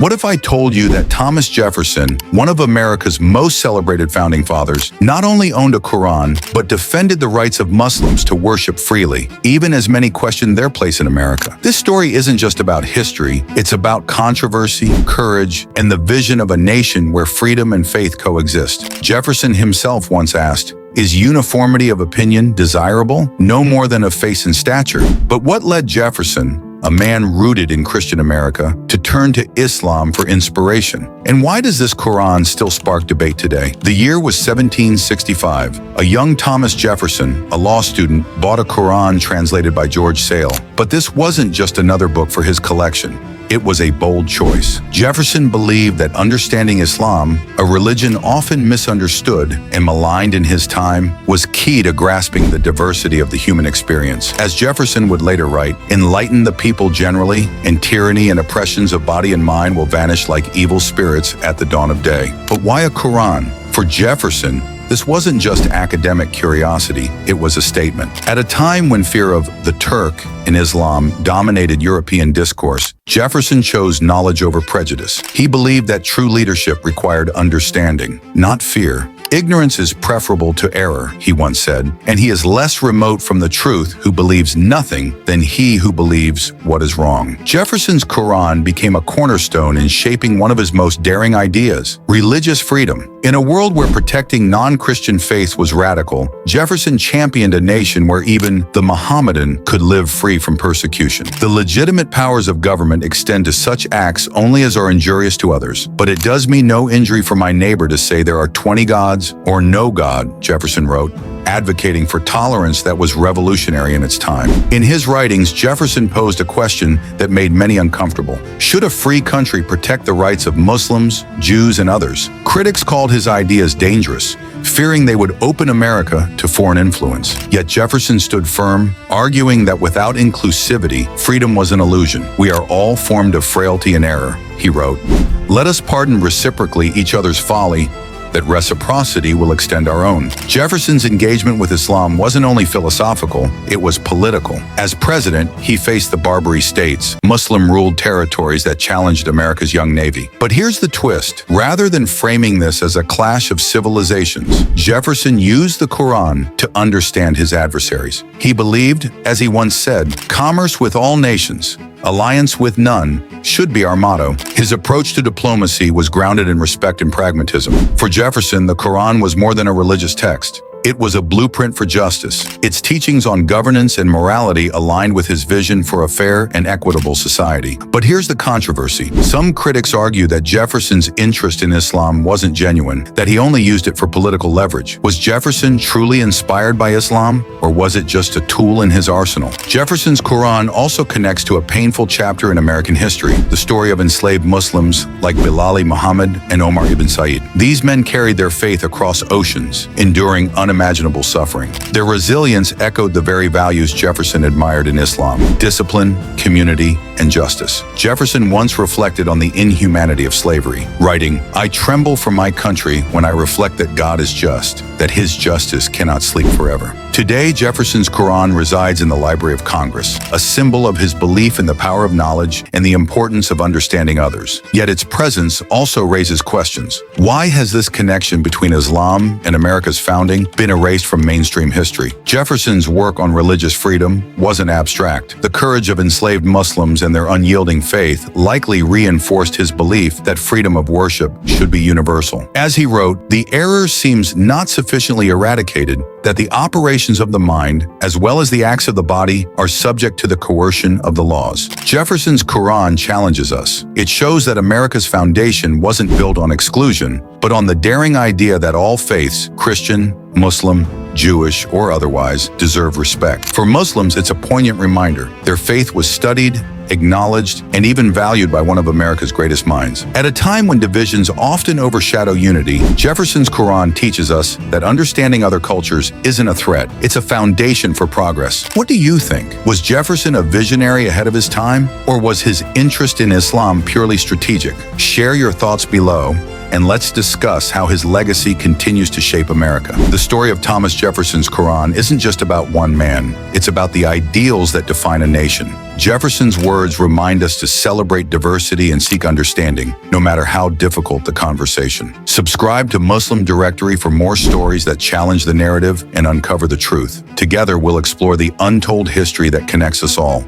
What if I told you that Thomas Jefferson, one of America's most celebrated founding fathers, not only owned a Quran, but defended the rights of Muslims to worship freely, even as many questioned their place in America? This story isn't just about history, it's about controversy, courage, and the vision of a nation where freedom and faith coexist. Jefferson himself once asked, "Is uniformity of opinion desirable? No more than of face and stature." But what led Jefferson, a man rooted in Christian America, to turn to Islam for inspiration? And why does this Quran still spark debate today? The year was 1765. A young Thomas Jefferson, a law student, bought a Quran translated by George Sale. But this wasn't just another book for his collection. It was a bold choice. Jefferson believed that understanding Islam, a religion often misunderstood and maligned in his time, was key to grasping the diversity of the human experience. As Jefferson would later write, "Enlighten the people generally, and tyranny and oppressions of body and mind will vanish like evil spirits at the dawn of day." But why a Quran? For Jefferson, this wasn't just academic curiosity, it was a statement. At a time when fear of the Turk in Islam dominated European discourse, Jefferson chose knowledge over prejudice. He believed that true leadership required understanding, not fear. "Ignorance is preferable to error," he once said, "and he is less remote from the truth who believes nothing than he who believes what is wrong." Jefferson's Quran became a cornerstone in shaping one of his most daring ideas, religious freedom. In a world where protecting non-Christian faith was radical, Jefferson championed a nation where even the Mohammedan could live free from persecution. The legitimate powers of government extend to such acts only as are injurious to others. "But it does me no injury for my neighbor to say there are 20 gods or no God," Jefferson wrote, advocating for tolerance that was revolutionary in its time. In his writings, Jefferson posed a question that made many uncomfortable. Should a free country protect the rights of Muslims, Jews, and others? Critics called his ideas dangerous, fearing they would open America to foreign influence. Yet Jefferson stood firm, arguing that without inclusivity, freedom was an illusion. "We are all formed of frailty and error," he wrote. "Let us pardon reciprocally each other's folly, that reciprocity will extend our own." Jefferson's engagement with Islam wasn't only philosophical, it was political. As president, he faced the Barbary states, Muslim-ruled territories that challenged America's young navy. But here's the twist. Rather than framing this as a clash of civilizations, Jefferson used the Quran to understand his adversaries. He believed, as he once said, "Commerce with all nations, alliance with none, should be our motto." His approach to diplomacy was grounded in respect and pragmatism. For Jefferson, the Quran was more than a religious text. It was a blueprint for justice. Its teachings on governance and morality aligned with his vision for a fair and equitable society. But here's the controversy. Some critics argue that Jefferson's interest in Islam wasn't genuine, that he only used it for political leverage. Was Jefferson truly inspired by Islam, or was it just a tool in his arsenal? Jefferson's Quran also connects to a painful chapter in American history, the story of enslaved Muslims like Bilal Muhammad and Omar ibn Said. These men carried their faith across oceans, enduring unimaginable suffering. Their resilience echoed the very values Jefferson admired in Islam: discipline, community, and justice. Jefferson once reflected on the inhumanity of slavery, writing, "I tremble for my country when I reflect that God is just, that his justice cannot sleep forever." Today, Jefferson's Quran resides in the Library of Congress, a symbol of his belief in the power of knowledge and the importance of understanding others. Yet its presence also raises questions. Why has this connection between Islam and America's founding been erased from mainstream history? Jefferson's work on religious freedom wasn't abstract. The courage of enslaved Muslims and their unyielding faith likely reinforced his belief that freedom of worship should be universal. As he wrote, "The error seems not sufficiently eradicated, that the operations of the mind, as well as the acts of the body, are subject to the coercion of the laws." Jefferson's Quran challenges us. It shows that America's foundation wasn't built on exclusion, but on the daring idea that all faiths, Christian, Muslim, Jewish, or otherwise, deserve respect. For Muslims, it's a poignant reminder. Their faith was studied, acknowledged, and even valued by one of America's greatest minds. At a time when divisions often overshadow unity, Jefferson's Quran teaches us that understanding other cultures isn't a threat, it's a foundation for progress. What do you think? Was Jefferson a visionary ahead of his time, or was his interest in Islam purely strategic? Share your thoughts below. and let's discuss how his legacy continues to shape America. The story of Thomas Jefferson's Quran isn't just about one man. It's about the ideals that define a nation. Jefferson's words remind us to celebrate diversity and seek understanding, no matter how difficult the conversation. Subscribe to Muslim Directory for more stories that challenge the narrative and uncover the truth. Together, we'll explore the untold history that connects us all.